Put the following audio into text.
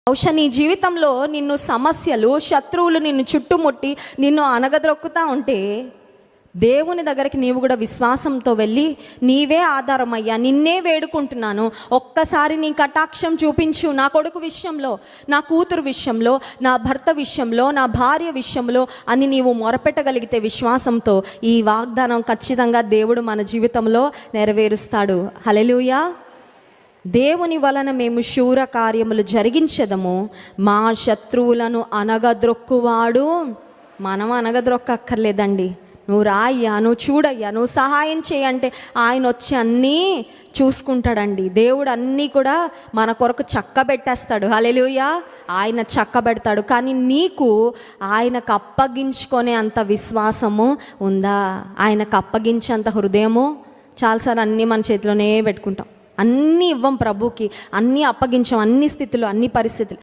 బహుశా నీ జీవితంలో నిన్ను సమస్యలు, శత్రువులు నిన్ను చుట్టుముట్టి నిన్ను అనగద్రొక్కుతా ఉంటే దేవుని దగ్గరికి నీవు కూడా విశ్వాసంతో వెళ్ళి, నీవే ఆధారమయ్యా, నిన్నే వేడుకుంటున్నాను, ఒక్కసారి నీ కటాక్షం చూపించు, నా కొడుకు విషయంలో, నా కూతురు విషయంలో, నా భర్త విషయంలో, నా భార్య విషయంలో అని నీవు మొరపెట్టగలిగితే విశ్వాసంతో, ఈ వాగ్దానం ఖచ్చితంగా దేవుడు మన జీవితంలో నెరవేరుస్తాడు. హల్లెలూయా. దేవుని వలన మేము శూర కార్యములు జరిగించదము, మా శత్రువులను అనగద్రొక్కువాడు. మనం అనగద్రొక్కక్కర్లేదండి. నువ్వు రాయ్యా, నువ్వు చూడయ్యా, నువ్వు సహాయం చేయంటే ఆయన వచ్చి అన్నీ చూసుకుంటాడండి. దేవుడు అన్నీ కూడా మన కొరకు చక్కబెట్టేస్తాడు. హల్లెలూయా. ఆయన చక్కబెడతాడు. కానీ నీకు ఆయనకు అప్పగించుకునే అంత విశ్వాసము ఉందా? ఆయనకు అప్పగించేంత హృదయము? చాలాసార్లు అన్నీ మన చేతిలోనే పెట్టుకుంటాం, అన్నీ ఇవ్వం ప్రభుకి, అన్నీ అప్పగించాం, అన్ని స్థితులు, అన్ని పరిస్థితులు.